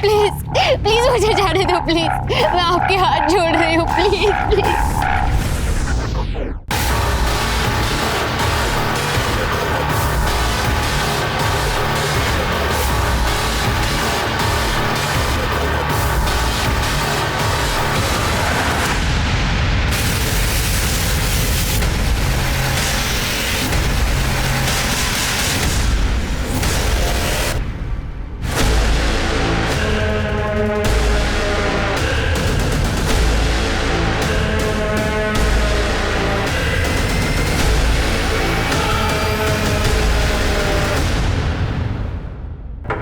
Please please मुझे जाने दो प्लीज, मैं आपके हाथ जोड़ रही हूँ प्लीज प्लीज।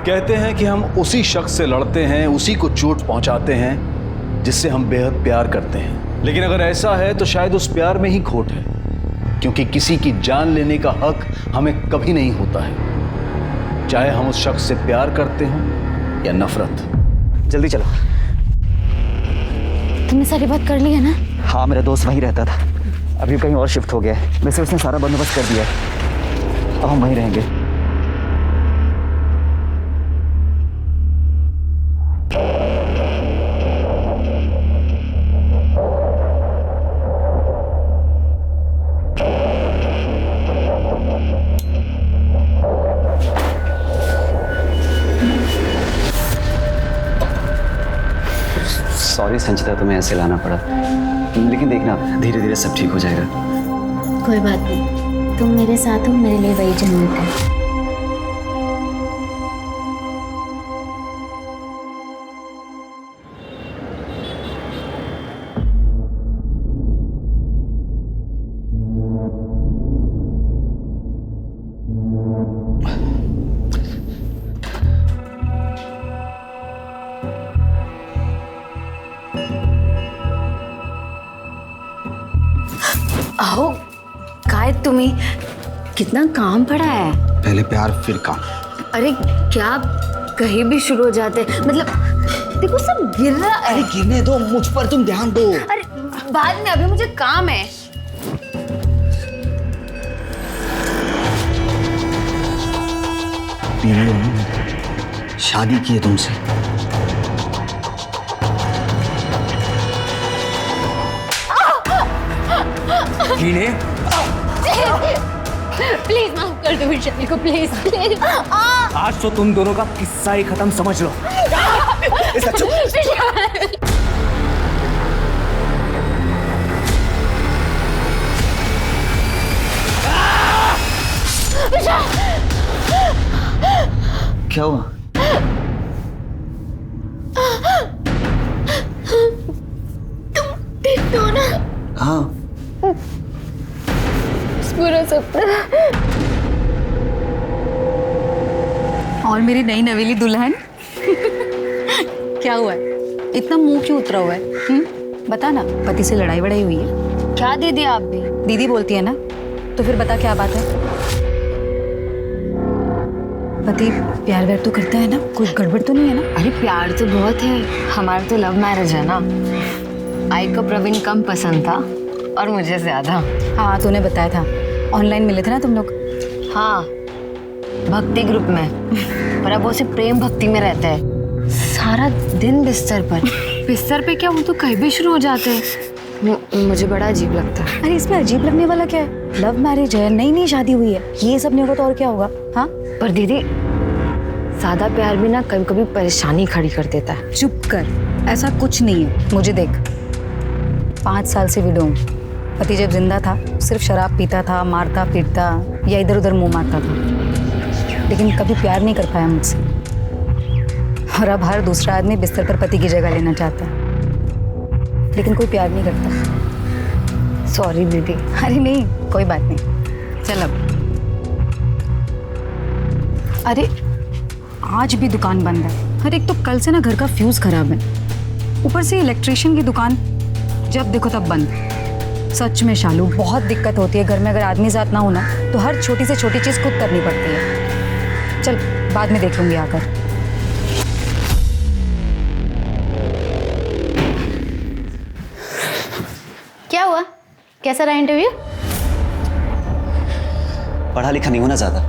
कहते हैं कि हम उसी शख्स से लड़ते हैं, उसी को चोट पहुंचाते हैं जिससे हम बेहद प्यार करते हैं। लेकिन अगर ऐसा है तो शायद उस प्यार में ही खोट है, क्योंकि किसी की जान लेने का हक हमें कभी नहीं होता है, चाहे हम उस शख्स से प्यार करते हों या नफरत। जल्दी चलो। तुमने सारी बात कर ली है ना? हाँ, मेरा दोस्त वहीं रहता था, अभी कहीं और शिफ्ट हो गया है। वैसे उसने सारा बंदोबस्त कर दिया है, अब हम वहीं रहेंगे। सॉरी संचिता, तुम्हें ऐसे लाना पड़ा, लेकिन देखना धीरे धीरे सब ठीक हो जाएगा। कोई बात नहीं, तुम मेरे साथ हो, मेरे लिए वही जन्नत है। आओ, काय तुम्ही, कितना काम पड़ा है। पहले प्यार फिर काम। अरे क्या कहीं भी शुरू हो जाते, मतलब देखो सब गिर रहा है। अरे गिरने दो, मुझ पर तुम ध्यान दो। अरे बाद में, अभी मुझे काम है। मेरी शादी की है तुमसे। प्लीज माफ कर दो विशाली को, प्लीज प्लीज। आज तो तुम दोनों का किस्सा ही खत्म समझ लो। क्या हुआ? तुम ठीक हो ना? हाँ। पूरा सपना और मेरी नई नवेली दुल्हन। क्या हुआ है, इतना मुंह क्यों उतरा हुआ है? बता ना, पति से लड़ाई वड़ाई हुई है क्या? दीदी आप भी दीदी बोलती है ना, तो फिर बता क्या बात है। पति प्यार व्यार तो करता है ना, कोई गड़बड़ तो नहीं है ना? अरे प्यार तो बहुत है, हमारा तो लव मैरिज है ना। आई को प्रवीण कम पसंद था और मुझे ज्यादा। हाँ, तूने बताया था, ऑनलाइन मिले थे ना तुम लोग। हाँ, भक्ति ग्रुप में, पर अब वो सिर्फ प्रेम भक्ति में रहता है, सारा दिन बिस्तर पर। बिस्तर पे क्या, वो तो कहीं भी शुरू हो जाते हैं। मुझे बड़ा अजीब लगता है। अरे इसमें अजीब लगने वाला क्या है? लव मैरिज है, नई नई शादी हुई है, ये सब नहीं होगा तो और क्या होगा? हाँ, पर दीदी सादा प्यार भी ना कभी कभी परेशानी खड़ी कर देता है। चुप कर, ऐसा कुछ नहीं है। मुझे देख, 5 साल से विडो हूं। पति जब जिंदा था सिर्फ शराब पीता था, मारता पीटता या इधर उधर मुंह मारता था, लेकिन कभी प्यार नहीं कर पाया मुझसे। और अब हर दूसरा आदमी बिस्तर पर पति की जगह लेना चाहता है, लेकिन कोई प्यार नहीं करता। सॉरी दीदी। अरे नहीं, कोई बात नहीं, चल अब। अरे आज भी दुकान बंद है। अरे एक तो कल से ना घर का फ्यूज खराब है, ऊपर से इलेक्ट्रिशियन की दुकान जब देखो तब बंद। सच में शालू, बहुत दिक्कत होती है घर में, अगर आदमी जात ना हो ना तो हर छोटी से छोटी चीज खुद करनी पड़ती है। चल बाद में देख लूंगी आकर। क्या हुआ, कैसा रहा इंटरव्यू? पढ़ा लिखा नहीं होना ज्यादा,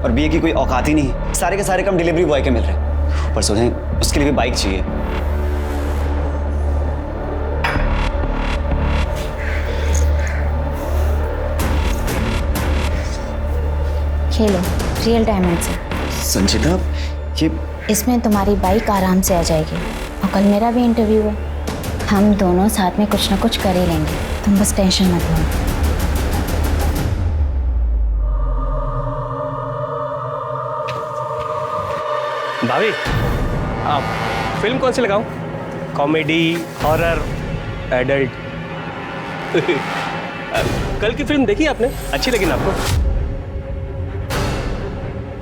और बीए की कोई औकात ही नहीं, सारे के सारे काम डिलीवरी बॉय के मिल रहे हैं। ऊपर से उन्हें उसके लिए भी बाइक चाहिए। खेलो, रियल डायमंड से। संचिता, ये इसमें तुम्हारी बाइक आराम से आ जाएगी और कल मेरा भी इंटरव्यू है। हम दोनों साथ में कुछ ना कुछ कर ही लेंगे, तुम बस टेंशन मत लो। भाभी, आप फिल्म कौन सी लगाऊं? Comedy, horror, adult? कल की फिल्म देखी आपने? अच्छी लगी ना आपको?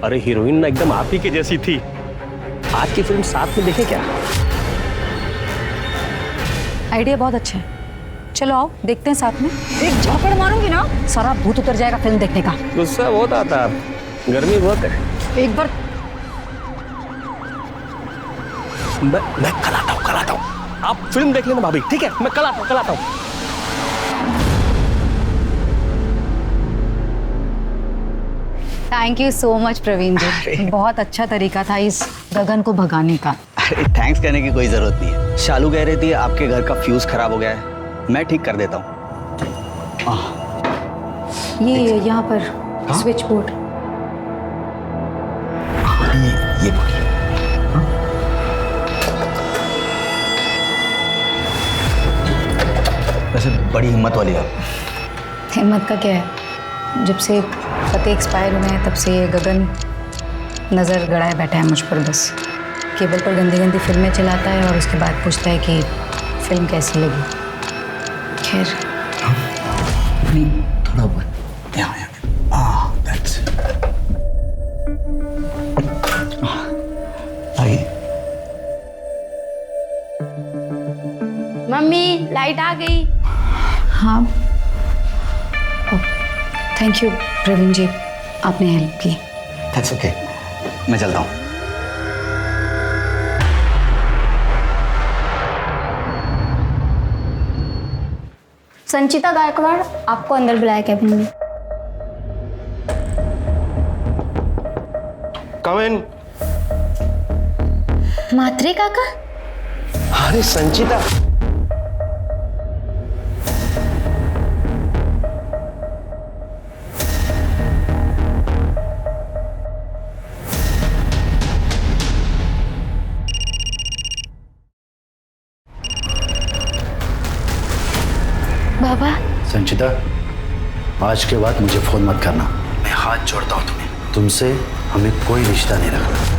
अरे हीरोइन ना एकदम आप ही की जैसी थी। आज की फिल्म साथ में देखें क्या? आइडिया बहुत अच्छा है, चलो आओ देखते हैं साथ में। एक झापड़ मारूंगी ना, सारा भूत उतर जाएगा फिल्म देखने का। गुस्सा बहुत आता है, गर्मी बहुत है। एक बार मैं कल आता हूँ। आप फिल्म देख लेना भाभी, ठीक है? मैं कल आता हूँ। Thank you so much Praveen ji, बहुत अच्छा तरीका था इस गगन को भगाने का। अरे थैंक्स कहने की कोई जरूरत नहीं है। शालू कह रही थी आपके घर का फ्यूज खराब हो गया है, मैं ठीक कर देता हूँ। ये यहाँ पर स्विच बोर्ड। ये बोलिए। वैसे बड़ी हिम्मत वाली आप। हिम्मत का क्या है, जब से पति एक्सपायर हुए हैं तब से ये गगन नज़र गड़ाए बैठा है मुझ पर। बस केबल पर गंदी गंदी फिल्में चलाता है और उसके बाद पूछता है कि फिल्म कैसी लगी। खैर नहीं, थोड़ा ऊपर यहाँ that's it। आइए। मम्मी, लाइट आ गई। हाँ, थैंक यू प्रवीण जी, आपने हेल्प की। That's okay, मैं चलता हूँ। संचिता गायकवाड़ आपको अंदर बुलाया कैबिन में। कम इन। मात्रे काका? अरे संचिता, बाबा, संचिता, आज के बाद मुझे फोन मत करना। मैं हाथ जोड़ता हूँ तुम्हें, तुमसे हमें कोई रिश्ता नहीं रखना।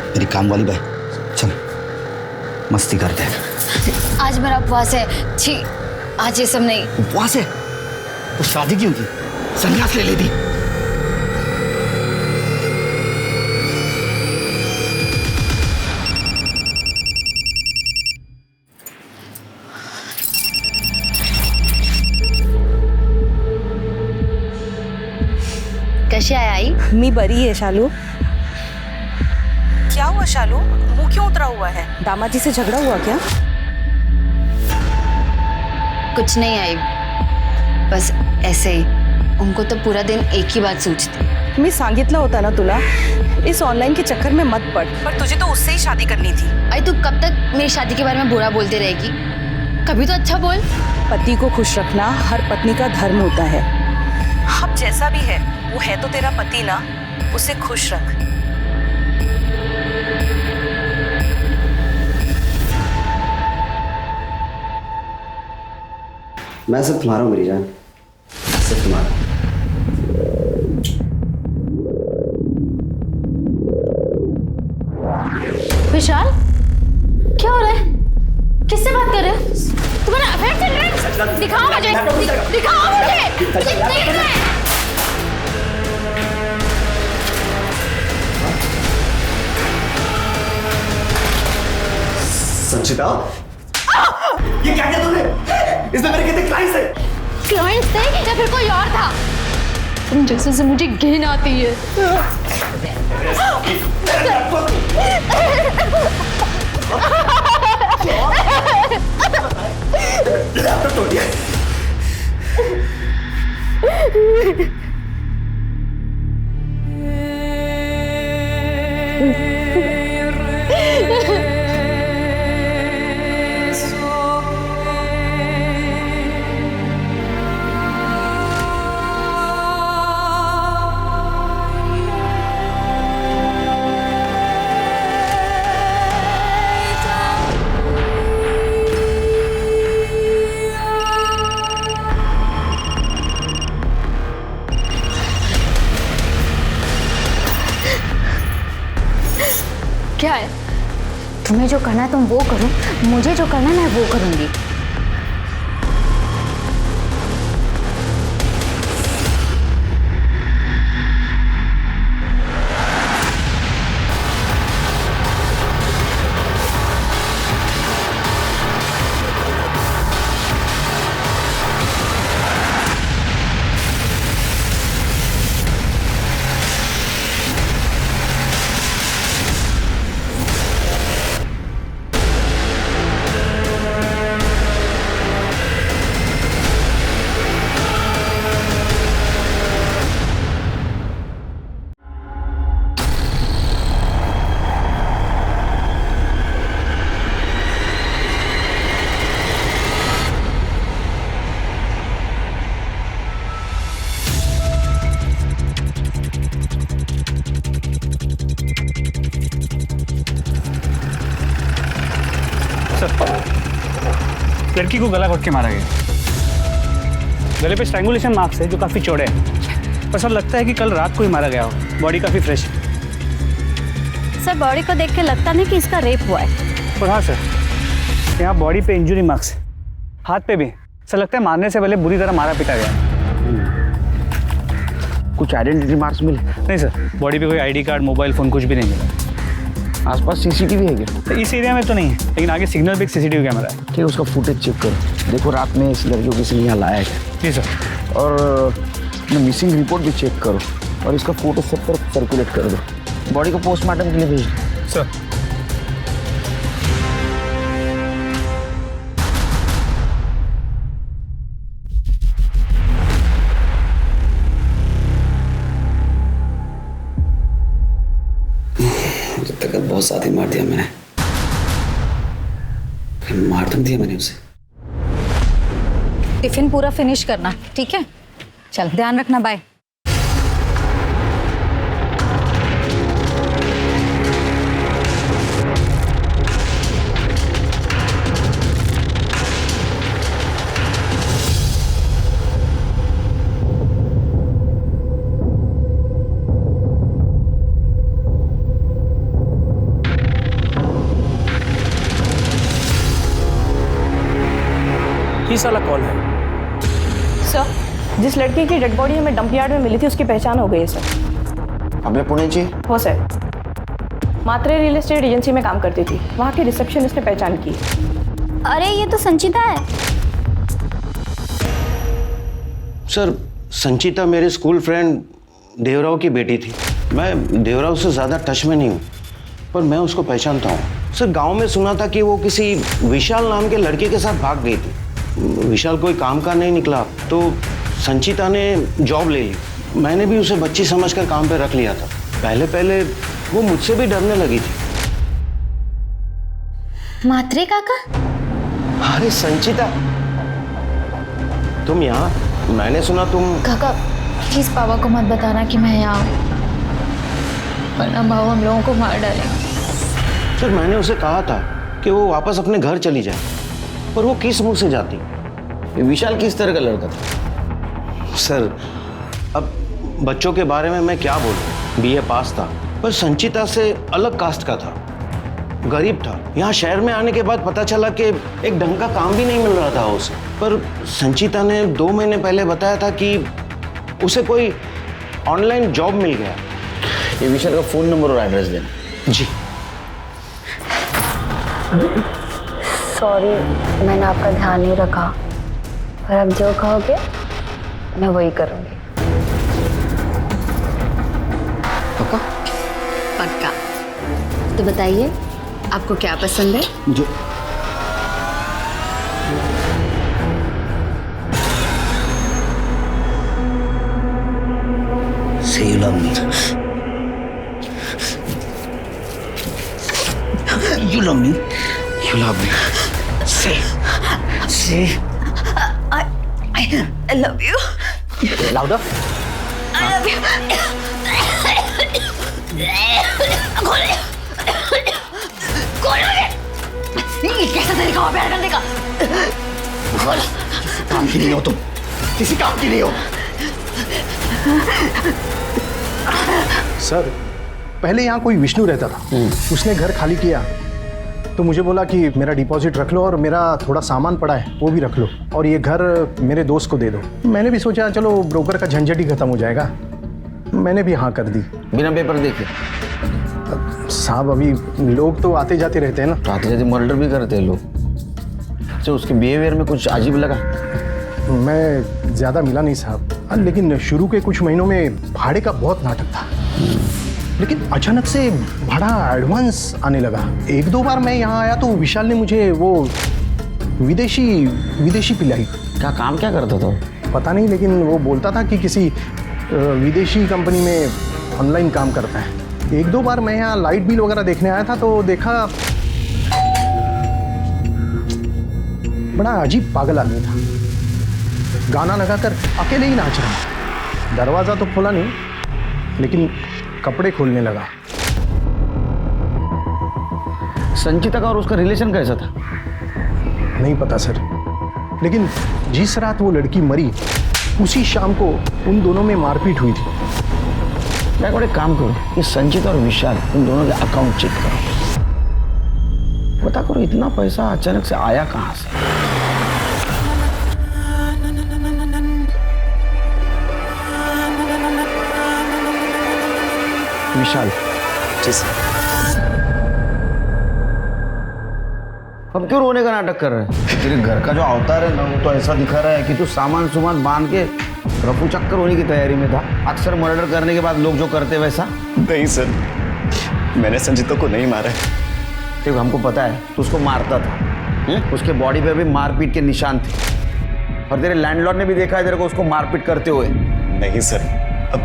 मेरी काम वाली बाई, चल मस्ती करते हैं। आज मेरा उपवास है। छी, आज ये सब नहीं। उपवास है तो शादी क्यों की? संन्यास ले लेती। कशी आहे आई? मी बरी है शालू। क्या हुआ शालू, मुंह क्यों उतरा हुआ है? दामाद जी से झगड़ा हुआ क्या? कुछ नहीं आई, बस ऐसे ही। उनको तो पूरा दिन एक ही बात सोचती। मी सांगितलं होता ना तुला, इस ऑनलाइन के चक्कर में मत पड़। पर तुझे तो उससे ही शादी करनी थी। आई, तू कब तक मेरी शादी के बारे में बुरा बोलती रहेगी? कभी तो अच्छा बोल। पति को खुश रखना हर पत्नी का धर्म होता है। अब जैसा भी है, वो है तो तेरा पति ना, उसे खुश रख। मैं सिर्फ तुम्हारा हूँ मेरी जान, सिर्फ तुम्हारा। विशाल, क्या हो रहा है? किससे बात कर रहे हो? तुम्हारा अफेयर चल रहा है? दिखाओ मुझे, दिखाओ मुझे, मुझे देखना है। संचिता, ये क्या किया तूने? इसमें मेरे कितने क्लाइंट्स हैं? क्लाइंट्स थे या फिर कोई और था? तुम जैसे से मुझे घिन आती है। लैपटॉप तोड़ दिया। क्या है? तुम्हें जो करना है तुम वो करो, मुझे जो करना है मैं वो करूंगी। लड़की को गला घोट के मारा गया। गले पे स्ट्रैंगुलेशन मार्क्स है जो काफ़ी चौड़े हैं, पर सर लगता है कि कल रात को ही मारा गया हो। बॉडी काफ़ी फ्रेश है। सर बॉडी को देख के लगता नहीं कि इसका रेप हुआ है। और हाँ सर, यहाँ बॉडी पे इंजरी मार्क्स, हाथ पे भी। सर लगता है मारने से पहले बुरी तरह मारा पीटा गया। कुछ आइडेंटिटी मार्क्स मिले? नहीं सर, बॉडी पे कोई आईडी कार्ड, मोबाइल फ़ोन कुछ भी नहीं मिला। आसपास सीसीटीवी है क्या? इस एरिया में तो नहीं है, लेकिन आगे सिग्नल पे एक सीसीटीवी कैमरा है। ठीक है, उसका फुटेज चेक करो, देखो रात में इस लड़की को किसी ने यहाँ लाया है। जी सर। और मिसिंग रिपोर्ट भी चेक करो और इसका फोटो सब पर सर्कुलेट कर दो। बॉडी को पोस्टमार्टम के लिए भेज दो। सर। बहुत साथी मार दिया मैंने, मार दम दिया मैंने उसे। टिफिन पूरा फिनिश करना, ठीक है? चल ध्यान रखना, बाय। ये साला कौन है? सर, जिस लड़की की डेड बॉडी हमें डंप यार्ड में मिली थी उसकी पहचान हो गई है सर। हमें पुणे चाहिए। हो सर, मात्रे रियल एस्टेट एजेंसी में काम करती थी, वहाँ के रिसेप्शनिस्ट ने पहचान की। अरे ये तो संचिता है। सर, संचिता मेरे स्कूल फ्रेंड देवराव की बेटी थी। मैं देवराव से ज़्यादा टच में नहीं हूँ, पर मैं उसको पहचानता हूँ। सर, गांव में सुना था कि वो किसी विशाल नाम के लड़के के साथ भाग गई थी। विशाल कोई काम का नहीं निकला तो संचिता ने जॉब ले ली। मैंने भी उसे बच्ची समझकर काम पे रख लिया था। पहले पहले वो मुझसे भी डरने लगी थी। मात्रे काका? अरे संचिता, तुम यहाँ? मैंने सुना तुम। काका प्लीज पापा को मत बताना कि मैं यहाँ हूँ, वरना बाबू हम लोगों को मार डालेंगे। सर, मैंने उसे कहा था कि वो वापस अपने घर चली जाए, पर वो किस मुंह से जाती? विशाल किस तरह का लड़का था? सर, अब बच्चों के बारे में मैं क्या बोलूं? बीए पास था, पर संचिता से अलग कास्ट का था, गरीब था। यहाँ शहर में आने के बाद पता चला कि एक ढंग का काम भी नहीं मिल रहा था उसे। पर संचिता ने 2 महीने पहले बताया था कि उसे कोई ऑनलाइन जॉब मिल गया। ये विशाल का फ़ोन नंबर और एड्रेस देना। जी। सॉरी, मैंने आपका ध्यान नहीं रखा। और आप जो कहोगे मैं वही करूँगी। पक्का? पक्का। तो बताइए आपको क्या पसंद है? मुझे Say you love me. You love me. You love me. Say. I love you. Louder. I love you. कैसा तरीका हुआ प्यार करने का? काम की नहीं हो तुम, किसी काम की नहीं हो। सर, पहले यहाँ कोई विष्णु रहता था। उसने घर खाली किया तो मुझे बोला कि मेरा डिपॉजिट रख लो और मेरा थोड़ा सामान पड़ा है वो भी रख लो और ये घर मेरे दोस्त को दे दो। मैंने भी सोचा चलो ब्रोकर का झंझट ही खत्म हो जाएगा, मैंने भी हाँ कर दी। बिना पेपर देखे? साहब अभी लोग तो आते जाते रहते हैं ना। आते जाते मर्डर भी करते हैं लोग। अच्छा, उसके बिहेवियर में कुछ अजीब लगा? मैं ज़्यादा मिला नहीं साहब, लेकिन शुरू के कुछ महीनों में भाड़े का बहुत नाटक था, लेकिन अचानक से भाड़ा एडवांस आने लगा। एक दो बार मैं यहाँ आया तो विशाल ने मुझे वो विदेशी पिलाई। क्या काम क्या करता था? पता नहीं, लेकिन वो बोलता था कि किसी विदेशी कंपनी में ऑनलाइन काम करता है। एक दो बार मैं यहाँ लाइट बिल वगैरह देखने आया था तो देखा बड़ा अजीब पागल आदमी था। गाना लगाकर अकेले ही नाच रहा। दरवाज़ा तो खोला नहीं, लेकिन कपड़े खोलने लगा। संचिता का और उसका रिलेशन कैसा था? नहीं पता सर, लेकिन जिस रात वो लड़की मरी उसी शाम को उन दोनों में मारपीट हुई थी। मैं एक काम करो, ये संचिता और विशाल उन दोनों के अकाउंट चेक करो, पता करो इतना पैसा अचानक से आया कहाँ से। विशाल जी सर। अब क्यों रोने का नाटक कर रहे हैं? तेरे घर का जो अवतार है ना वो तो ऐसा दिखा रहा है कि तू सामान बांध के रफू चक्कर होने की तैयारी में था। अक्सर मर्डर करने के बाद लोग जो करते वैसा। नहीं सर, मैंने संजीता को नहीं मारा है। ठीक, हमको पता है तू उसको मारता था। उसके बॉडी पे भी मारपीट के निशान थे और तेरे लैंडलॉर्ड ने भी देखा है तेरे को उसको मारपीट करते हुए। नहीं सर, अब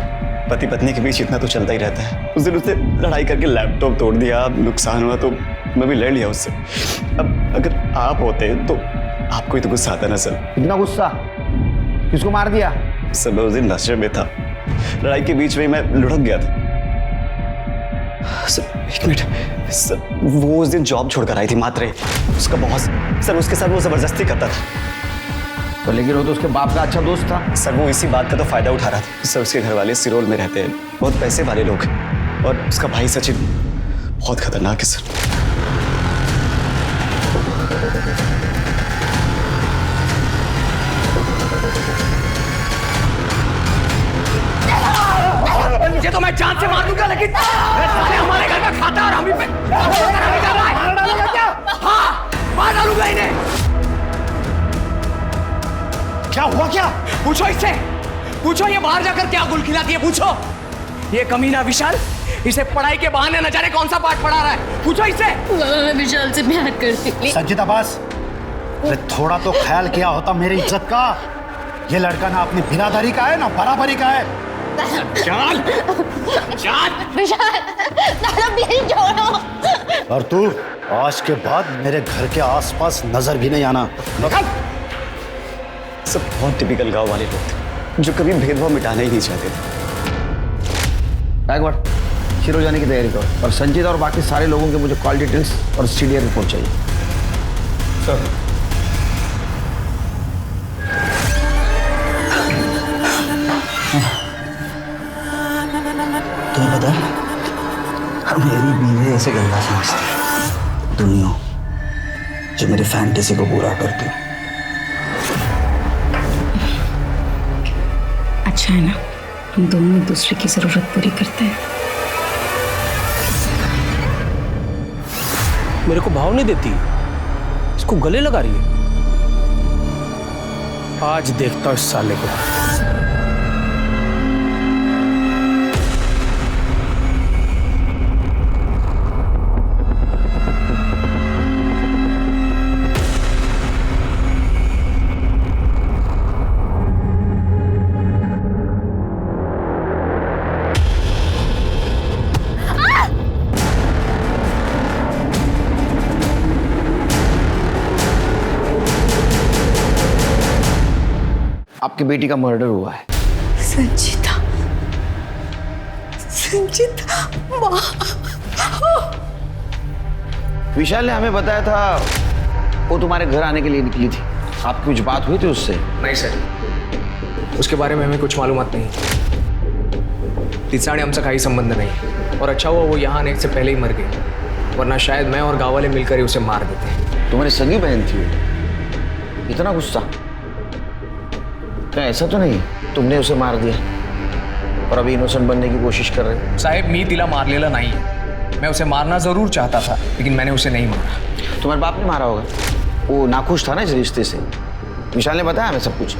पति पत्नी के बीच इतना तो चलता ही रहता है। उस दिन उसने लड़ाई करके लैपटॉप तोड़ दिया, नुकसान हुआ तो मैं भी लड़ लिया उससे। अब अगर आप होते तो आपको ही तो गुस्सा आता ना सर। इतना गुस्सा? किसको मार दिया? सर मैं उस दिन नशे में था, लड़ाई के बीच में मैं लुढ़क गया था। सर एक मिनट सर, वो उस दिन जॉब छोड़कर आई थी मात्रे, उसका बॉस सर उसके साथ वो जबरदस्ती करता था। तो लेकिन वो तो उसके बाप का अच्छा दोस्त था। सर वो इसी बात का तो फायदा उठा रहा था। सर उसके घर वाले सिरोल में रहते हैं, बहुत पैसे वाले लोग हैं और उसका भाई सचिन बहुत खतरनाक है सर। मुझे तो मैं जान से मार दूंगा, लेकिन हमारे घर का खाता और हम ही पे हाँ, मार डालूंगा इन्हें। क्या हुआ? क्या पूछो इससे, पूछो ये बाहर जाकर क्या गुल खिलाती है, पूछो। ये कमीना विशाल इसे पढ़ाई के बहाने न जाने कौन सा पाठ पढ़ा रहा है, पूछो इससे। मैं विशाल से प्यार करती हूँ। संचिता बस, थोड़ा तो ख्याल किया होता मेरी इज्जत का। ये लड़का ना अपनी बिरादरी का है ना बराबरी का है। चल चल विशाल, प्लीज छोड़ो। और तू आज के बाद मेरे घर के आसपास नजर भी नहीं आना। सब बहुत टिपिकल गांव वाले लोग थे जो कभी भेदभाव मिटाना ही नहीं चाहते थे। बैकवर्ड शिरो जाने की तैयारी करो और संजीता और बाकी सारे लोगों के मुझे कॉल डिटेल्स और सीडीआर रिपोर्ट चाहिए। सर तो बता, मेरी बीवी ऐसे गंदा समझती दुनिया जो मेरी फैंटेसी को पूरा करती। अच्छा है ना, हम दोनों एक दूसरे की जरूरत पूरी करते हैं। मेरे को भाव नहीं देती, इसको गले लगा रही है। आज देखता हूँ इस साले को। आपकी बेटी का मर्डर हुआ है। संचिता, संचिता माँ। विशाल ने हमें बताया था वो तुम्हारे घर आने के लिए निकली थी। आपकी कुछ बात हुई थी उससे? नहीं सर, उसके बारे में हमें कुछ मालूमात नहीं। तिसाड़े हमसे कोई संबंध नहीं, और अच्छा हुआ वो यहाँ आने से पहले ही मर गई, वरना शायद मैं और गांव वाले मिलकर ही उसे मार देते। तुम्हारी सगी बहन थी वो? इतना गुस्सा? क्या ऐसा तो नहीं तुमने उसे मार दिया और अभी इनोसेंट बनने की कोशिश कर रहे हो? साहेब, मी तिला मारलेला नहीं है। मैं उसे मारना जरूर चाहता था, लेकिन मैंने उसे नहीं मारा। तुम्हारे बाप ने मारा होगा, वो नाखुश था ना इस रिश्ते से। विशाल ने बताया हमें सब कुछ।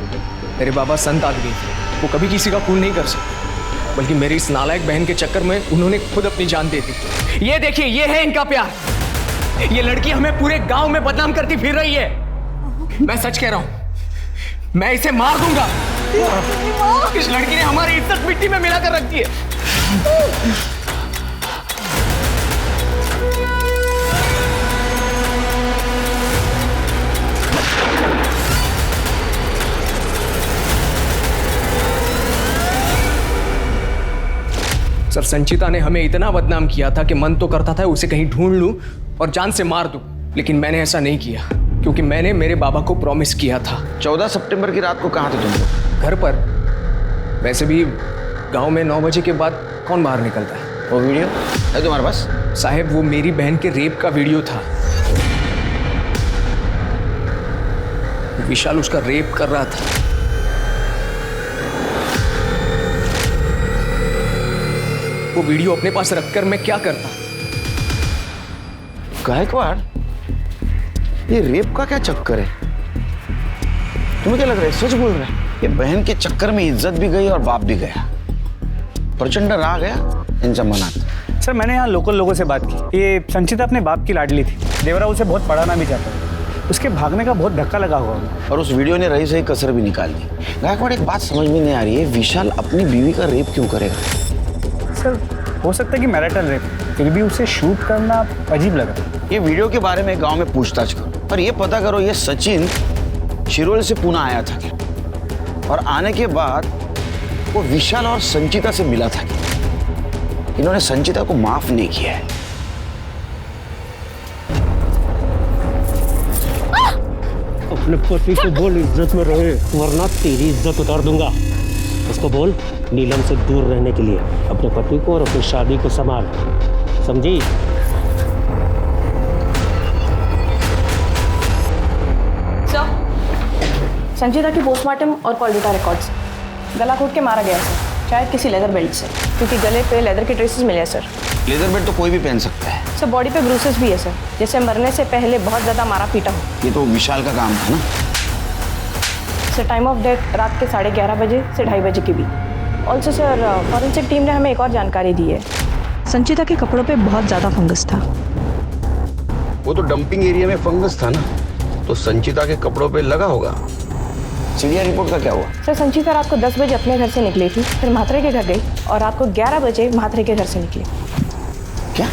मेरे बाबा संत आदमी थे, वो कभी किसी का खून नहीं कर सकते, बल्कि मेरी इस नालायक बहन के चक्कर में उन्होंने खुद अपनी जान दे दी। ये देखिए, ये है इनका प्यार। ये लड़की हमें पूरे गांव में बदनाम करती फिर रही है। मैं सच कह रहा हूं, मैं इसे मार दूंगा। इस लड़की ने हमारी इज्जत मिट्टी में मिलाकर रख दी है। सर, संचिता ने हमें इतना बदनाम किया था कि मन तो करता था उसे कहीं ढूंढ लूं और जान से मार दूं, लेकिन मैंने ऐसा नहीं किया, क्योंकि मैंने मेरे बाबा को प्रॉमिस किया था। 14 सितंबर की रात को कहाँ थे तुम लोग? घर पर। वैसे भी गांव में 9 बजे के बाद कौन बाहर निकलता है। वो वीडियो है तुम्हारे पास? साहब, वो मेरी बहन के रेप का वीडियो था। विशाल उसका रेप कर रहा था। वो वीडियो अपने पास रखकर मैं क्या करता। गायकवाड़, ये रेप का क्या चक्कर है? तुम्हें क्या लग रहा है सच बोल रहा है? ये बहन के चक्कर में इज्जत भी गई और बाप भी गया। प्रचंड राग गया इन जमानात। सर, मैंने यहाँ लोकल लोगों से बात की। ये संचिता अपने बाप की लाडली थी। देवरा उसे बहुत पढ़ाना भी चाहता है। उसके भागने का बहुत धक्का लगा हुआ है और उस वीडियो ने रही सही कसर भी निकाल दी। गायकवाड़, एक बात समझ में नहीं आ रही है, विशाल अपनी बीवी का रेप क्यों करेगा? सर, हो सकता है कि मैरिटल रेप, फिर भी उसे शूट करना अजीब लगा। ये वीडियो के बारे में गांव में पूछताछ करो और ये पता करो ये सचिन शिरोल से पुणे आया था क्या, और आने के बाद वो विशाल और संचिता से मिला था क्या? इन्होंने संचिता को माफ नहीं किया है। अपने पति को बोल इज्जत में रहे, वरना तेरी इज्जत उतार दूंगा। उसको बोल नीलम से दूर रहने के लिए, अपने पति को और अपनी शादी को संभाल, समझी? सर, संचिता की पोस्टमार्टम और कॉल डेटा रिकॉर्ड्स। गला घोट के मारा गया है सर, शायद किसी लेदर बेल्ट से, क्योंकि गले पे लेदर के ट्रेसेस मिले हैं सर। लेदर बेल्ट तो कोई भी पहन सकता है। सर, बॉडी पे ब्रूसेस भी है सर, जैसे मरने से पहले बहुत ज़्यादा मारा पीटा हो। ये तो विशाल का काम था ना? सर, टाइम ऑफ डेथ रात के 11:30 बजे से 2:30 बजे के बीच। ऑल्सो सर, फॉरेंसिक टीम ने हमें एक और जानकारी दी है। संचिता के कपड़ों पे बहुत ज़्यादा फंगस था। वो तो डंपिंग एरिया में फंगस था ना, तो संचिता के कपड़ों पे लगा होगा। सीरिया रिपोर्ट का क्या हुआ? सर, संचिता रात को 10 बजे अपने घर से निकली थी, फिर म्हात्रे के घर गई और रात को 11 बजे म्हात्रे के घर से निकली। क्या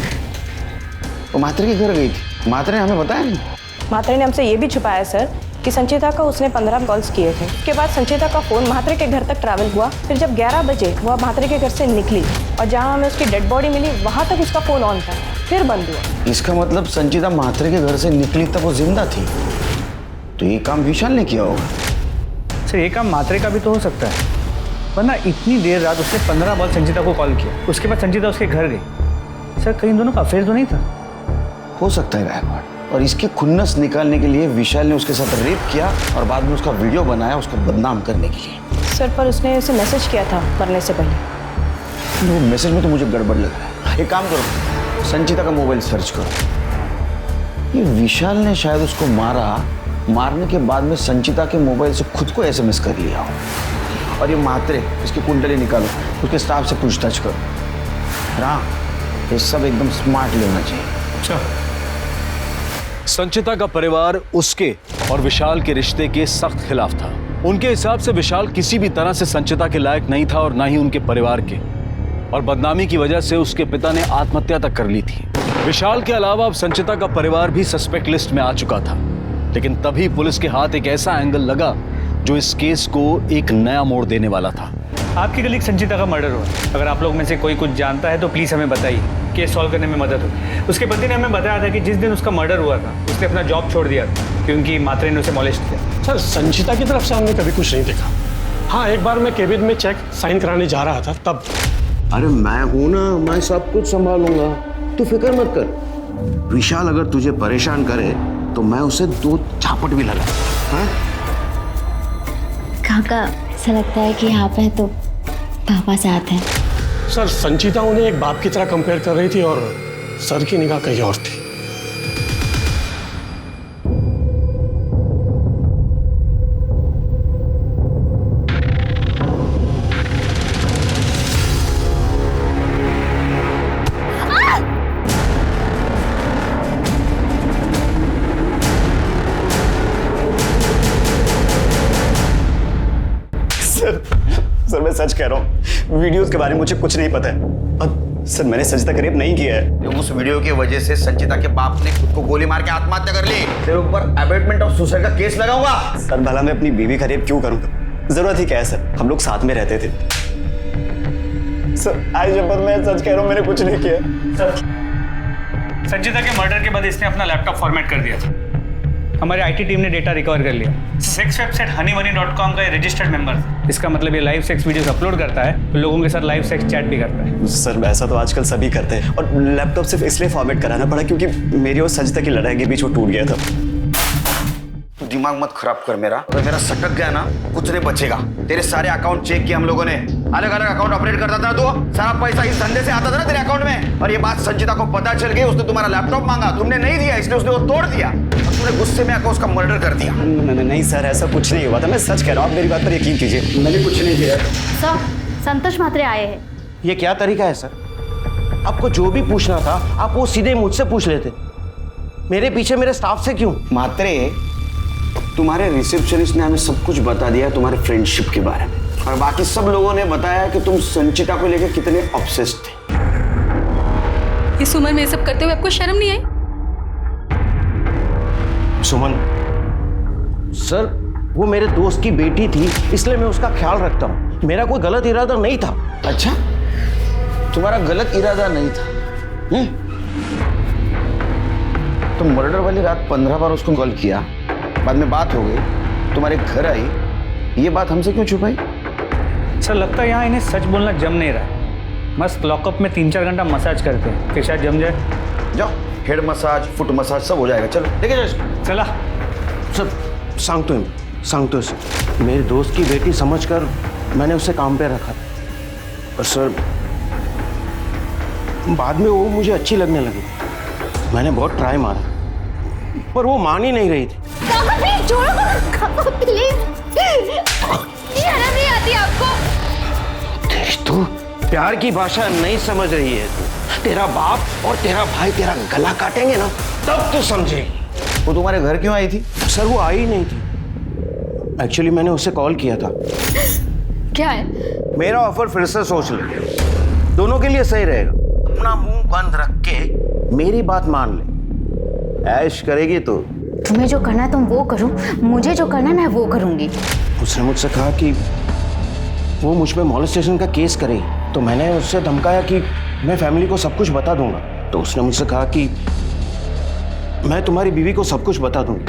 वो म्हात्रे के घर गई थी? म्हात्रे ने हमें बताया नहीं। म्हात्रे ने हमसे ये भी छुपाया सर कि संचिता का उसने 15 कॉल्स किए थे। उसके बाद संचिता का फ़ोन म्हात्रे के घर तक ट्रैवल हुआ। फिर जब 11 बजे वह म्हात्रे के घर से निकली और जहां हमें उसकी डेड बॉडी मिली, वहां तक उसका फ़ोन ऑन था, फिर बंद हुआ। इसका मतलब संचिता म्हात्रे के घर से निकली तब वो जिंदा थी, तो ये काम विशाल ने किया होगा। सर, ये काम म्हात्रे का भी तो हो सकता है, वरना इतनी देर रात उसने 15 बार संचिता को कॉल किया। उसके बाद संचिता उसके घर गई। सर, कहीं दोनों का अफेयर तो नहीं था? हो सकता है गायकवाड़, और इसकी खुन्नस निकालने के लिए विशाल ने उसके साथ रेप किया और बाद में उसका वीडियो बनाया उसको बदनाम करने के लिए। सर, पर उसने उसे मैसेज किया था मरने से पहले। वो मैसेज में तो मुझे गड़बड़ लग रहा है। एक काम करो, संचिता का मोबाइल सर्च करो। ये विशाल ने शायद उसको मारा मारने के बाद में संचिता के मोबाइल से खुद को एसएमएस कर लिया हो। और ये मात्रे, इसकी कुंडली निकालो, उसके स्टाफ से पूछताछ करो। हाँ, ये सब एकदम स्मार्टली होना चाहिए। अच्छा। संचिता का परिवार उसके और विशाल के रिश्ते के सख्त खिलाफ था। उनके हिसाब से विशाल किसी भी तरह से संचिता के लायक नहीं था और ना ही उनके परिवार के, और बदनामी की वजह से उसके पिता ने आत्महत्या तक कर ली थी। विशाल के अलावा अब संचिता का परिवार भी सस्पेक्ट लिस्ट में आ चुका था, लेकिन तभी पुलिस के हाथ एक ऐसा एंगल लगा जो इस केस को एक नया मोड़ देने वाला था। आपकी कलीग संचिता का मर्डर हुआ। अगर आप लोग में से कोई कुछ जानता है तो प्लीज़ हमें बताइए, केस सॉल्व करने में मदद हो। उसके पति ने हमें बताया था कि जिस दिन उसका मर्डर हुआ था उसने अपना जॉब छोड़ दिया था क्योंकि मात्रे ने उसे मॉलेस्ट किया। सर, संचिता की तरफ से हमने कभी कुछ नहीं देखा। हाँ, एक बार मैं केबिन में चेक साइन कराने जा रहा था तब। अरे मैं हूं ना, मैं सब कुछ संभालूंगा, तू फिक्र मत कर। विशाल अगर तुझे परेशान करे तो मैं उसे 2 झापट भी लगा। हाँ? काका, ऐसा लगता है कि यहाँ पे तो पापा साथ हैं। सर, संचिता उन्हें एक बाप की तरह कंपेयर कर रही थी और सर की निगाह कहीं और थी। सर मैं सच कह रहा हूँ, वीडियोस के बारे में मुझे कुछ नहीं पता है। और सर मैंने संचिता का रेप नहीं किया है। उस वीडियो की वजह से संचिता के बाप ने खुद को गोली मार के आत्महत्या कर ली। तेरे ऊपर अबेटमेंट ऑफ सुसाइड का केस लगाऊंगा। सर भला मैं अपनी बीवी का रेप क्यों करूंगा? जरूरत ही क्या है सर, हम लोग साथ में रहते थे। सर आज जब मैं सच कह रहा हूँ, मैंने कुछ नहीं किया। सर, संचिता के मर्डर के बाद इसने अपना लैपटॉप फॉर्मेट कर दिया था। हमारी आईटी टीम ने डेटा रिकवर कर लिया। सेक्स वेबसाइट honeymoney.com का रजिस्टर्ड मेंबर था। इसका मतलब ये लाइव सेक्स वीडियोस अपलोड करता है तो लोगों के साथ लाइव सेक्स चैट भी करता है। सर ऐसा तो आजकल सभी करते हैं, और लैपटॉप सिर्फ इसलिए फॉर्मेट कराना पड़ा क्योंकि मेरी और संचिता की लड़ाई के बीच वो टूट गया था। तू दिमाग मत खराब कर मेरा। अगर मेरा सटक गया ना, कुछ नहीं बचेगा। तेरे सारे अकाउंट चेक किए हम लोगों ने, अलग अलग अकाउंट ऑपरेट करता था तो सारा पैसा इस धंधे से आता था ना तेरे अकाउंट में। और ये बात संचिता को पता चल गई, उसने तुम्हारा लैपटॉप मांगा, तुमने नहीं दिया, इसलिए उसने वो तोड़ दिया और तुमने गुस्से में आकर उसका मर्डर कर दिया। नहीं सर, ऐसा कुछ नहीं हुआ था, मैं सच कह रहा हूँ, आप मेरी बात पर यकीन कीजिए, मैंने कुछ नहीं किया। सर, संतोष मात्रे आए हैं। ये क्या तरीका है सर? आपको जो भी पूछना था आप वो सीधे मुझसे पूछ लेते, मेरे पीछे मेरे स्टाफ से क्यों? मात्रे, तुम्हारे रिसेप्शनिस्ट ने हमें सब कुछ बता दिया तुम्हारे फ्रेंडशिप के बारे में, और बाकी सब लोगों ने बताया कि तुम संचिता को लेकर कितने ऑब्सेस्ड थे। इस उम्र में ये सब करते हुए आपको शर्म नहीं आई? सुमन सर, वो मेरे दोस्त की बेटी थी इसलिए मैं उसका ख्याल रखता हूँ, मेरा कोई गलत इरादा नहीं था। अच्छा, तुम्हारा गलत इरादा नहीं था? तो मर्डर वाली रात 15 बार उसको कॉल किया, बाद में बात हो गई, तुम्हारे घर आई, ये बात हमसे क्यों छुपाई? सर लगता है यहाँ इन्हें सच बोलना जम नहीं रहा है। मस्त लॉकअप में 3-4 घंटा मसाज करते हैं, फिर शायद जम जाए। जाओ, हेड मसाज, फुट मसाज सब हो जाएगा। चलो लेके जाओ। चला सर, सांगतो सर, मेरे दोस्त की बेटी समझकर मैंने उसे काम पे रखा था, और सर बाद में वो मुझे अच्छी लगने लगी। मैंने बहुत ट्राई मारा पर वो मान ही नहीं रही थी। शर्म नहीं आती आपको? तू प्यार की भाषा नहीं समझ रही है तू। तेरा बाप और तेरा भाई तेरा गला काटेंगे ना तब तू समझेगी। वो तुम्हारे घर क्यों आई थी? सर वो आई ही नहीं थी, एक्चुअली मैंने उसे कॉल किया था। क्या है? मेरा ऑफर फिर से सोच ले, दोनों के लिए सही रहेगा। अपना मुंह बंद रख के मेरी बात मान ले, ऐश करेगी तो। तुम्हें जो करना है तुम वो करो, मुझे जो करना है मैं वो करूंगी। उसने मुझसे कहा कि वो मुझ पे मॉलेस्टेशन का केस करे, तो मैंने उससे धमकाया कि मैं फैमिली को सब कुछ बता दूंगा। तो उसने मुझसे कहा कि मैं तुम्हारी बीवी को सब कुछ बता दूंगी,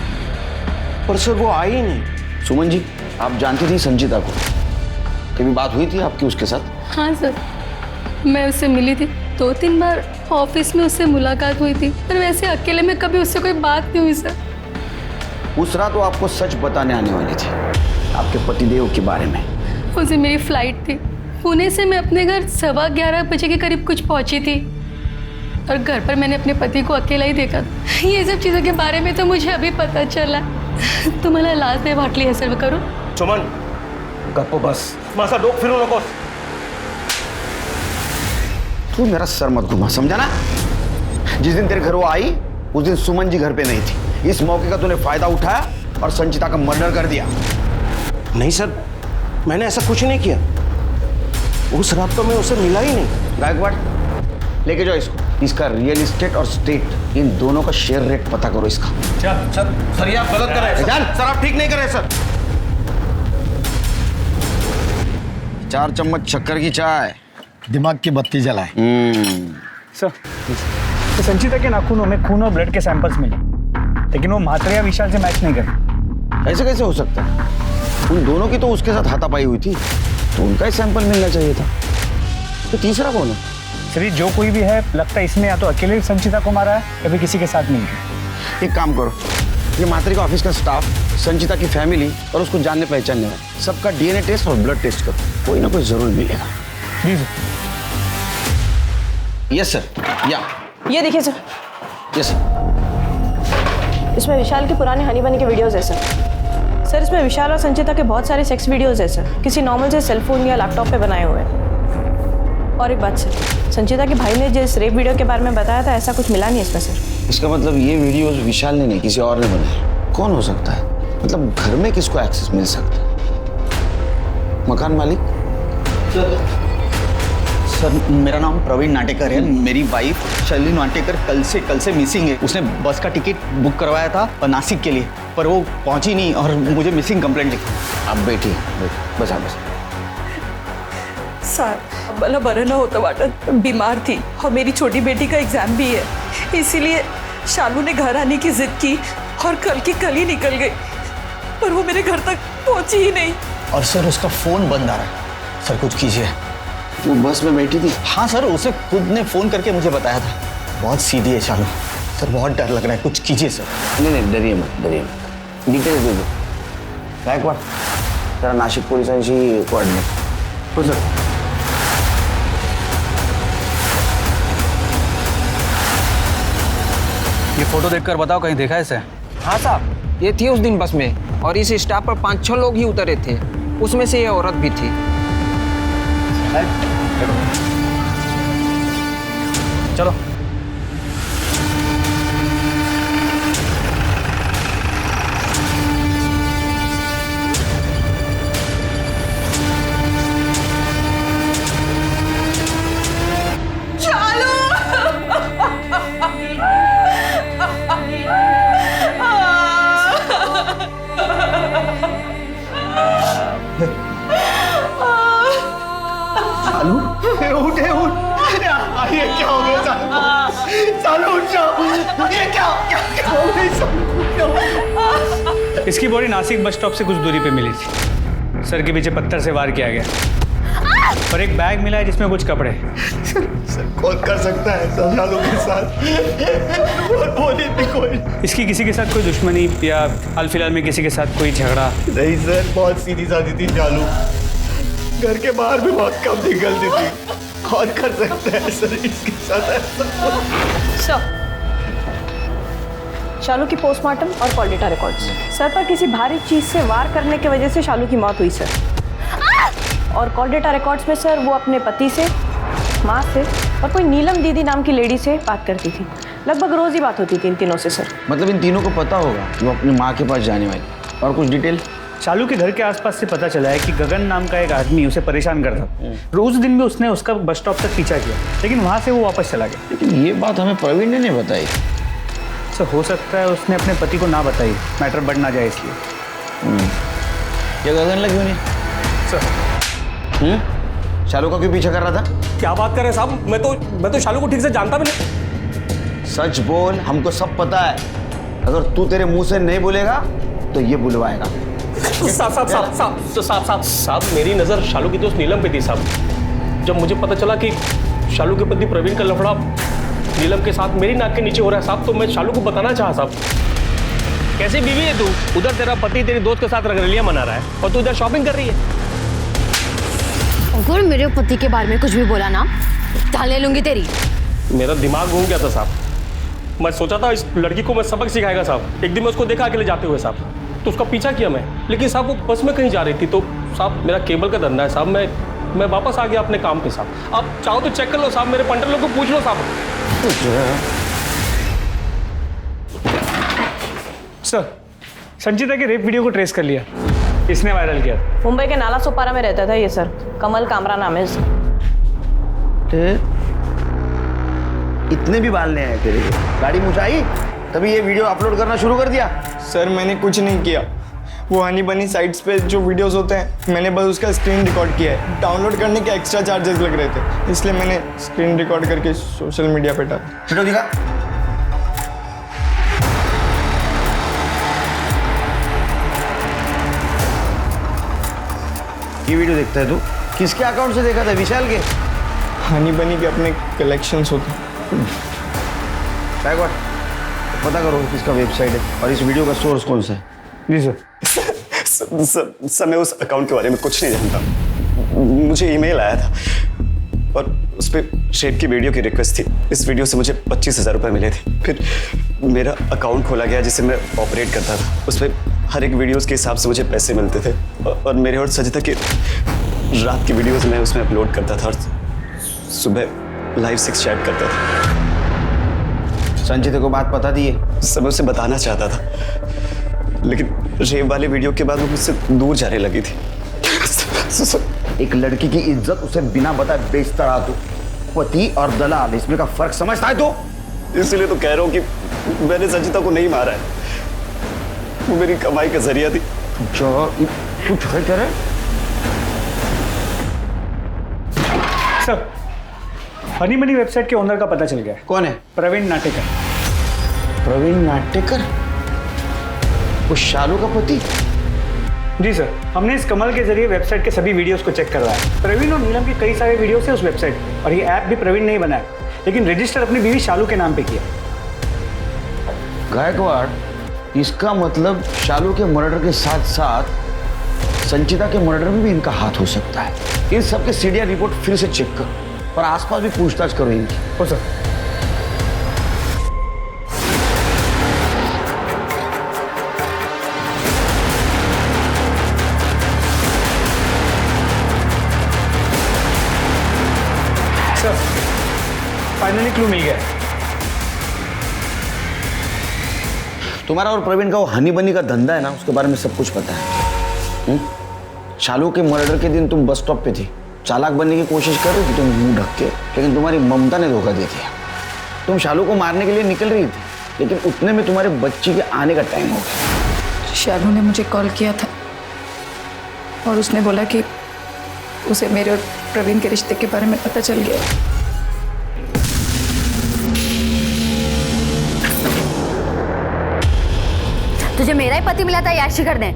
पर सर वो आई ही नहीं। सुमन जी, आप जानती थी संचिता को? कभी बात हुई थी आपकी उसके साथ? हाँ सर, मैं उससे मिली थी 2-3 बार, ऑफिस में उससे मुलाकात हुई थी, पर वैसे अकेले में कभी उससे कोई बात नहीं हुई सर। उस रात वो आपको सच बताने आने वाली थी आपके पतिदेव के बारे में। उसे मेरी फ्लाइट थी, पुणे से मैं अपने घर 11:15 बजे के करीब कुछ पहुंची थी, और घर पर मैंने अपने पति को अकेला ही देखा। ये सब चीज़ों के बारे में तो मुझे अभी पता चला। तुम्हाला लाज नाही वाटली हे सर्व करून? सुमन गप्प बस, माझा डोक फिरू नकोस. तू मेरा सर मत घुमा, समझा ना? जिस दिन तेरे घर वो आई उस दिन सुमन जी घर पे नहीं थी. इस मौके का तूने फायदा उठाया और संचिता का मर्डर कर दिया. नहीं सर, मैंने ऐसा कुछ नहीं किया. उस रात तो मैं उसे मिला ही नहीं. गायकवाड़, लेके जाओ इसको. इसका रियल एस्टेट और स्टेट, इन दोनों का शेयर रेट पता करो इसका. सर ये आप गलत कर रहे हैं. सर आप ठीक नहीं कर रहे सर. 4 चम्मच शक्कर की चाय, दिमाग की बत्ती जलाए. सर, तो संचिता के नाखूनों में खून और ब्लड के सैंपल्स मिले, लेकिन वो म्हात्रे या विशाल से मैच नहीं कर. ऐसे कैसे हो सकता है? उन दोनों की तो उसके साथ हाथापाई हुई थी, तो उनका ही सैंपल मिलना चाहिए था. तो तीसरा कौन है? सर, जो कोई भी है, लगता है इसने या तो अकेले संचिता को मारा है या फिर किसी के साथ मिलकर. एक काम करो, ये मात्रे का ऑफिस का स्टाफ, संचिता की फैमिली और उसको जानने पहचानने वाले सबका डीएनए टेस्ट और ब्लड टेस्ट करो. कोई ना कोई जरूर मिलेगा. जी सर. Yes sir. या ये देखिए सर, यस सर. इसमें विशाल के पुराने हनी बनी के वीडियोस है सर. सर, इसमें विशाल और संचिता के बहुत सारे सेक्स वीडियोस है सर, किसी नॉर्मल से सेलफोन या लैपटॉप पे बनाए हुए हैं. और एक बात सर, संचिता के भाई ने जिस रेप वीडियो के बारे में बताया था, ऐसा कुछ मिला नहीं इसमें सर. इसका मतलब ये वीडियोस विशाल ने नहीं, किसी और ने बनाए. कौन हो सकता है? मतलब घर में किसको एक्सेस मिल सकता है? मकान मालिक? सर, मेरा नाम प्रवीण नाटेकर है. मेरी वाइफ शैली नाटेकर कल से मिसिंग है. उसने बस का टिकट बुक करवाया था नासिक के लिए, पर वो पहुंची नहीं और मुझे मिसिंग कंप्लेंट लिखी. आप बैठिए, बस आप बस. सर, मला बरं न होतं वाटत, बीमार थी और मेरी छोटी बेटी का एग्जाम भी है, इसीलिए शालू ने घर आने की जिद की और कल ही निकल गई, पर वो मेरे घर तक पहुंची ही नहीं. और सर, उसका फोन बंद आ रहा है. सर कुछ कीजिए. वो बस में बैठी थी? हाँ सर, उसे खुद ने फोन करके मुझे बताया था. बहुत सीधी है शालू. सर बहुत डर लग रहा है, कुछ कीजिए सर. नहीं, डरिए मत. डिटेल्स दे दो. गायकवाड़, जरा नाशिक पोलिसांशी कोऑर्डिनेट. हो सर. ये फोटो देखकर बताओ, कहीं देखा है इसे? हाँ साहब, ये थी उस दिन बस में और इस स्टाफ पर 5-6 लोग ही उतरे थे, उसमें से ये औरत भी थी. चलो. ये क्या हो गया सालू? उठ जाओ. ये क्या हो गया? इसकी बॉडी नासिक बस स्टॉप से कुछ दूरी पे मिली थी. सर के पीछे पत्थर से वार किया गया और एक बैग मिला है जिसमें कुछ कपड़े. सर कौन कर सकता है सालू के साथ? बोली थी कोई. इसकी किसी के साथ कोई दुश्मनी या हाल फिलहाल में किसी के साथ कोई झगड़ा? नहीं सर, बहुत सीधी सादी थी शालू. घर के बाहर भी बहुत कम निकलती थी. कौन कर सकता है सर इसके साथ ऐसा? सर, शालू की पोस्टमार्टम और कॉल डेटा रिकॉर्ड्स. सर पर किसी भारी चीज से वार करने की वजह से शालू की मौत हुई सर. और कॉल डेटा रिकॉर्ड्स में सर वो अपने पति से, माँ से और कोई नीलम दीदी नाम की लेडी से बात करती थी. लगभग रोज ही बात होती थी इन तीनों से सर. मतलब इन तीनों को पता होगा वो अपनी माँ के पास जाने वाली. और कुछ डिटेल? शालू के घर के आसपास से पता चला है कि गगन नाम का एक आदमी उसे परेशान करता था. रोज दिन में उसने उसका बस स्टॉप तक पीछा किया, लेकिन वहां से वो वापस चला गया. लेकिन ये बात हमें प्रवीण ने नहीं बताई. सर, हो सकता है उसने अपने पति को ना बताई, मैटर बढ़ ना जाए इसलिए. ये गगन लगी नहीं सर. शालू का क्यों पीछा कर रहा था? क्या बात कर रहे साहब? मैं तो शालू को ठीक से जानता भी नहीं. सच बोल, हमको सब पता है. अगर तू तेरे मुंह से नहीं बोलेगा तो ये बुलवाएगा. साहब, मेरी नजर शालू की दोस्त नीलम पे थी साहब. जब मुझे पता चला कि शालू के पति प्रवीण का लफड़ा नीलम के साथ मेरी नाक के नीचे हो रहा है साहब, तो मैं शालू को बताना चाहा साहब. कैसी बीवी है तू? उधर तेरा पति तेरी दोस्त के साथ रंगरलियां मना रहा है और तू इधर शॉपिंग कर रही है. अगर मेरे पति के बारे में कुछ भी बोला ना, जान ले लूंगी तेरी. मेरा दिमाग घूम गया था साहब. मैं सोचा था इस लड़की को मैं सबक सिखाएगा साहब. एक दिन मैं उसको देखा अकेले जाते हुए साहब. तो उसका पीछा किया मैं, लेकिन साहब वो बस में कहीं जा रही थी, तो साहब मेरा केबल का धंधा है साहब, मैं वापस आ गया अपने काम पे साहब। आप चाहो तो चेक कर लो साहब, मेरे पंटर लोग को पूछ लो साहब। सर, संचिता के रेप वीडियो को ट्रेस कर लिया, इसने वायरल किया। मुंबई के नाला सोपारा में रहता था ये सर, कमल कामरा नाम है इसका। इतने भी बाल नहीं आए तेरे को? गाड़ी मुझाई तभी ये वीडियो अपलोड करना शुरू कर दिया? सर मैंने कुछ नहीं किया, वो हनी बनी साइट्स पे जो वीडियोस होते हैं मैंने बस उसका स्क्रीन रिकॉर्ड किया है। डाउनलोड करने के एक्स्ट्रा चार्जेस लग रहे थे, इसलिए मैंने स्क्रीन रिकॉर्ड करके सोशल मीडिया पे डाला। वीडियो दिखा। ये वीडियो देखता है तू? किसके अकाउंट से देखा था? विशाल के? हनी बनी के अपने कलेक्शंस होते हैं। बैकवर्ड पता करो किसका वेबसाइट है और इस वीडियो का सोर्स कौन सा है। जी सर। सर मैं उस अकाउंट के बारे में कुछ नहीं जानता। मुझे ईमेल आया था और उस पर शेप की वीडियो की रिक्वेस्ट थी। इस वीडियो से मुझे 25,000 रुपये मिले थे। फिर मेरा अकाउंट खोला गया जिसे मैं ऑपरेट करता था। उस पर हर एक वीडियोस के हिसाब से मुझे पैसे मिलते थे और मेरे और सजिता की रात की वीडियोस मैं उसमें अपलोड करता था और सुबह लाइव सेक्स चैट करता था। संचिता को बात पता दी है? सब मैं उसे बताना चाहता था, लेकिन रेप वाले वीडियो के बाद वो मुझसे दूर जाने लगी थी। एक लड़की की इज्जत उसे बिना बताए बेचता रहा तू। पति और दलाल, इसमें का फर्क समझता है तो? इसलिए तो कह रहा हूँ कि मैंने संचिता को नहीं मारा है, वो मेरी कमाई का जरिया थी। कुछ है क्या? सर, हनी मनी वेबसाइट के ओनर का पता चल गया है। कौन है? प्रवीण नाटेकर। प्रवीण नाटेकर? वो शालू का पति? जी सर, हमने इस कमल के जरिए वेबसाइट के सभी वीडियोस को चेक करवाया। प्रवीण और नीलम के कई सारे वीडियोस हैं उस वेबसाइट पे और ये ऐप भी प्रवीण ने ही बनाया, लेकिन रजिस्टर अपनी बीवी शालू के नाम पे किया। गायकवाड़, इसका मतलब शालू के मर्डर के साथ साथ संचिता के मर्डर में भी इनका हाथ हो सकता है। इन सब के सीडीआर रिपोर्ट फिर से चेक करो और आसपास भी पूछताछ करो इनकी। हो सर। सर, फाइनली क्लू मिल गया। तुम्हारा और प्रवीण का वो हनी बनी का धंधा है ना, उसके बारे में सब कुछ पता है। शालू के मर्डर के दिन तुम बस स्टॉप पे थी, चालाक बनने की कोशिश कर रही थी तुम मुंह ढक के, लेकिन तुम्हारी ममता ने धोखा दे दिया। तुम शालू को मारने के लिए निकल रही थी, लेकिन उतने में तुम्हारे बच्ची के आने का टाइम हो गया। शालू ने मुझे कॉल किया था और उसने बोला कि उसे मेरे और प्रवीण के रिश्ते के बारे में पता चल गया। तुझे मेरा ही पति मिला था याशी करने,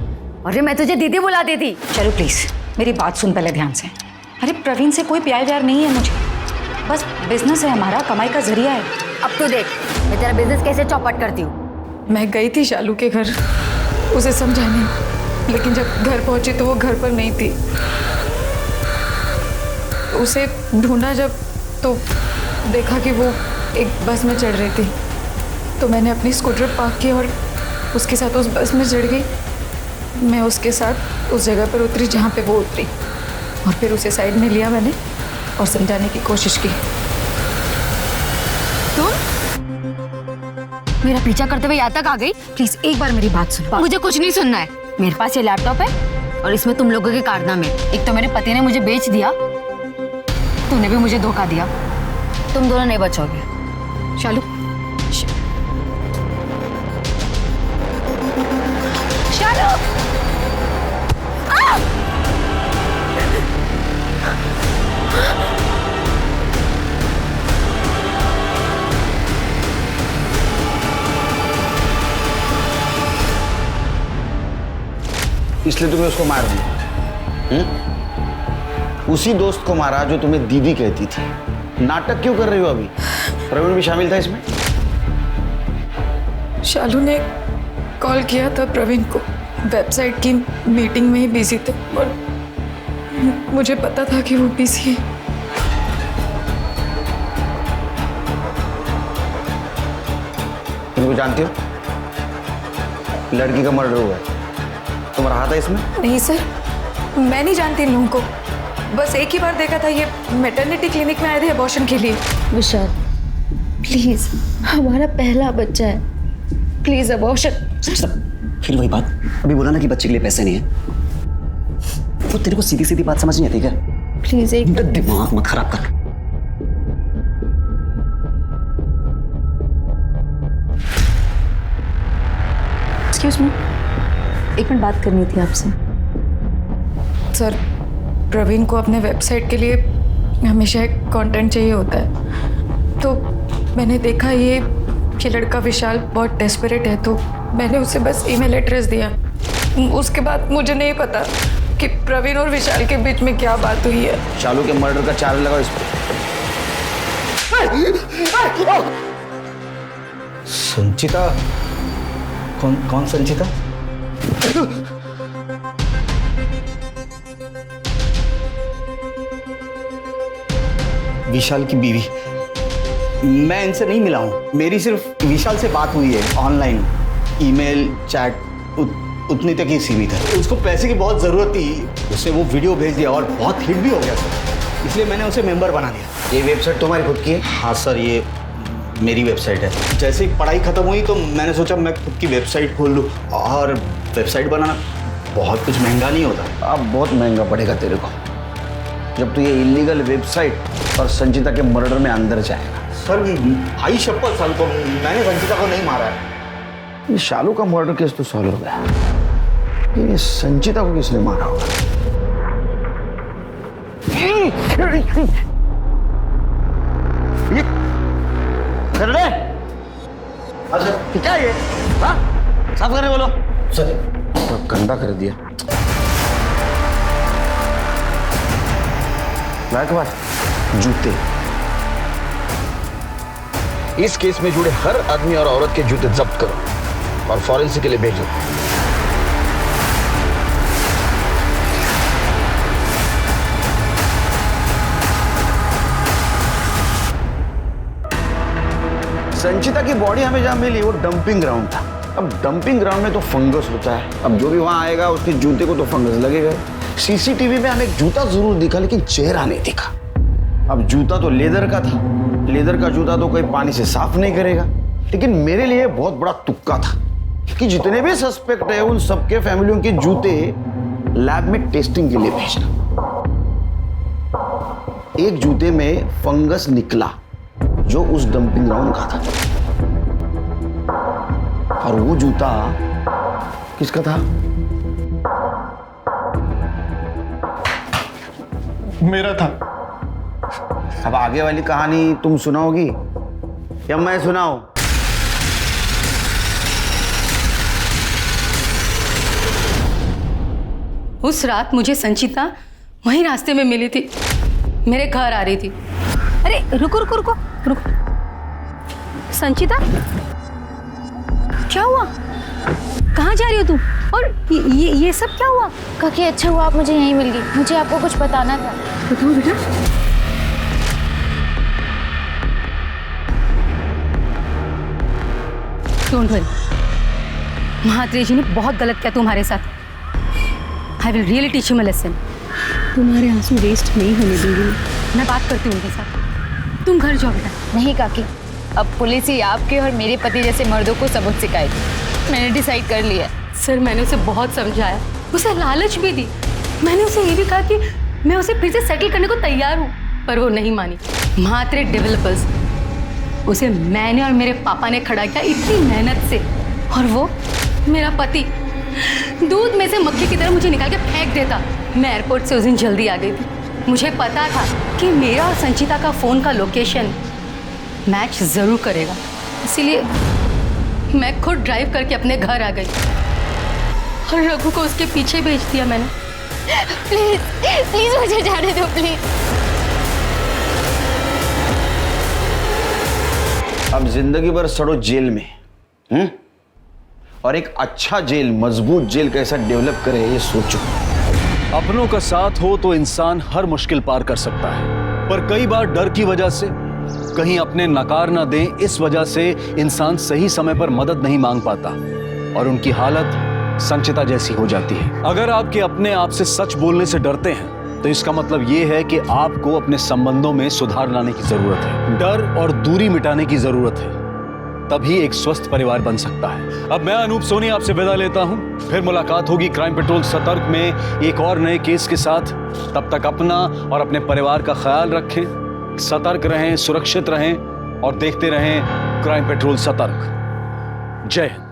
और मैं तुझे दीदी बुलाती थी। चलो प्लीज मेरी बात सुन पहले ध्यान से। अरे प्रवीण से कोई प्यार व्यार नहीं है मुझे, बस बिजनेस है हमारा, कमाई का जरिया है। अब तो देख मैं तेरा बिजनेस कैसे चौपट करती हूँ। मैं गई थी शालू के घर उसे समझाने, लेकिन जब घर पहुंची तो वो घर पर नहीं थी। उसे ढूंढा जब, तो देखा कि वो एक बस में चढ़ रही थी, तो मैंने अपनी स्कूटर पार्क की और उसके साथ उस बस में चढ़ गई। मैं उसके साथ उस जगह पर उतरी जहाँ पे वो उतरी, और फिर उसे साइड में लिया मैंने और समझाने की कोशिश की। तुम मेरा पीछा करते हुए यहाँ तक आ गई? प्लीज एक बार मेरी बात सुनो। मुझे कुछ नहीं सुनना है। मेरे पास ये लैपटॉप है और इसमें तुम लोगों के कारनामे। एक तो मेरे पति ने मुझे बेच दिया, तूने भी मुझे धोखा दिया। तुम दोनों नहीं बचोगे। शालू, शालू! इसलिए तुम्हें उसको मार दिया? उसी दोस्त को मारा जो तुम्हें दीदी कहती थी। नाटक क्यों कर रही हो अभी? प्रवीण भी शामिल था इसमें? शालू ने कॉल किया था प्रवीण को, वेबसाइट की मीटिंग में ही बिजी थे और मुझे पता था कि वो बिजी है। तुम जानती हो लड़की का मर्डर हुआ है। तुम रहा था इसमें? नहीं सर, मैं नहीं जानती इन लोगों को। बस एक ही बार देखा था, ये मैटरनिटी क्लिनिक में आए थे अबॉर्शन के लिए। विशाल प्लीज, हमारा पहला बच्चा है, प्लीज अबॉर्शन। फिर वही बात, अभी बोला ना कि बच्चे के लिए पैसे नहीं है। वो तेरे को सीधी सीधी बात समझ नहीं आती क्या? प्लीज एक दिमाग मत खराब कर। एक्सक्यूज मी, एक मिनट बात करनी थी आपसे। सर, प्रवीण को अपने वेबसाइट के लिए हमेशा एक कंटेंट चाहिए होता है, तो मैंने देखा ये लड़का विशाल बहुत डेस्परेट है, तो मैंने उसे बस ईमेल एड्रेस दिया। उसके बाद मुझे नहीं पता कि प्रवीण और विशाल के बीच में क्या बात हुई है। शालू के मर्डर का चार्ज लगाओ इस पर। संचिता? कौन संचिता? विशाल की बीवी। मैं इनसे नहीं मिला हूँ, मेरी सिर्फ विशाल से बात हुई है ऑनलाइन, ईमेल चैट उतनी तक ही सीमित है। उसको पैसे की बहुत ज़रूरत थी, उसने वो वीडियो भेज दिया और बहुत हिट भी हो गया सर, इसलिए मैंने उसे मेंबर बना दिया। ये वेबसाइट तुम्हारी खुद की है? हाँ सर, ये मेरी वेबसाइट है। जैसे ही पढ़ाई ख़त्म हुई तो मैंने सोचा मैं खुद की वेबसाइट खोल लूँ, और वेबसाइट बनाना बहुत कुछ महंगा नहीं होता। अब बहुत महंगा पड़ेगा तेरे को जब तू ये इलीगल वेबसाइट और संचिता के मर्डर में अंदर जाएगा। सर भाई शपथ सर, तो मैंने संचिता को नहीं मारा है। ये शालू का मर्डर केस तो सॉल्व हो गया, लेकिन ये संचिता को किसने मारा होगा? कर ले। अच्छा क्या ये? हाँ साफ करने बोलो सर। तो गंदा कर दिया। लाइक बात जूते। इस केस में जुड़े हर आदमी और औरत के जूते जब्त करो और फॉरेंसिक के लिए भेजो। संचिता की बॉडी हमें जहां मिली वो डंपिंग ग्राउंड था। अब डंपिंग ग्राउंड में तो फंगस होता है, अब जो भी वहां आएगा उसके जूते को तो फंगस लगेगा। सीसीटीवी में हमें एक जूता जरूर दिखा लेकिन चेहरा नहीं दिखा। अब जूता तो लेदर का था, लेदर का जूता तो कोई पानी से साफ नहीं करेगा। लेकिन मेरे लिए बहुत बड़ा तुक्का था कि जितने भी सस्पेक्ट है उन सबके फैमिलियों के जूते लैब में टेस्टिंग के लिए भेजना। एक जूते में फंगस निकला जो उस डंपिंग ग्राउंड का था, और वो जूता किसका था? मेरा था। अब आगे वाली कहानी तुम सुनाओगी या मैं सुनाऊं? उस रात मुझे संचिता वहीं रास्ते में मिली थी, मेरे घर आ रही थी। अरे रुको रुको रुको रुको, संचिता क्या हुआ? कहाँ जा रही हो तुम? और ये सब क्या हुआ? काकी अच्छा हुआ आप मुझे यहीं मिल गई, मुझे आपको कुछ बताना था। बताओ बेटा। डोंट वरी, महात्रेय जी ने बहुत गलत किया तुम्हारे साथ। I will really teach him a lesson. तुम्हारे आंसू वेस्ट नहीं होने दूंगी। मैं बात करती हूँ उनके साथ, तुम घर जाओ बेटा। नहीं काकी, अब पुलिस ही आपके और मेरे पति जैसे मर्दों को सबक सिखाएगी। मैंने डिसाइड कर लिया। सर मैंने उसे बहुत समझाया, उसे लालच भी दी, मैंने उसे ये भी कहा कि मैं उसे फिर से सेटल करने को तैयार हूँ, पर वो नहीं मानी। महात्रेय डेवलपर्स, उसे मैंने और मेरे पापा ने खड़ा किया इतनी मेहनत से, और वो मेरा पति दूध में से मक्खी की तरह मुझे निकाल के फेंक देता। मैं एयरपोर्ट से उस दिन जल्दी आ गई थी, मुझे पता था कि मेरा और संचिता का फ़ोन का लोकेशन मैच ज़रूर करेगा, इसीलिए मैं खुद ड्राइव करके अपने घर आ गई और रघु को उसके पीछे भेज दिया मैंने। प्लीज प्लीज मुझे जाने दो प्लीज। अब जिंदगी भर सड़ो जेल में, और एक अच्छा जेल, मजबूत जेल कैसा डेवलप करे ये सोचो। अपनों का साथ हो तो इंसान हर मुश्किल पार कर सकता है, पर कई बार डर की वजह से, कहीं अपने नकार ना दें इस वजह से इंसान सही समय पर मदद नहीं मांग पाता और उनकी हालत संचिता जैसी हो जाती है। अगर आपके अपने आप से सच बोलने से डरते हैं तो इसका मतलब यह है कि आपको अपने संबंधों में सुधार लाने की जरूरत है, डर और दूरी मिटाने की जरूरत है, तभी एक स्वस्थ परिवार बन सकता है। अब मैं अनूप सोनी आपसे विदा लेता हूं, फिर मुलाकात होगी क्राइम पेट्रोल सतर्क में एक और नए केस के साथ। तब तक अपना और अपने परिवार का ख्याल रखें, सतर्क रहें, सुरक्षित रहें और देखते रहें क्राइम पेट्रोल सतर्क। जय हिंद।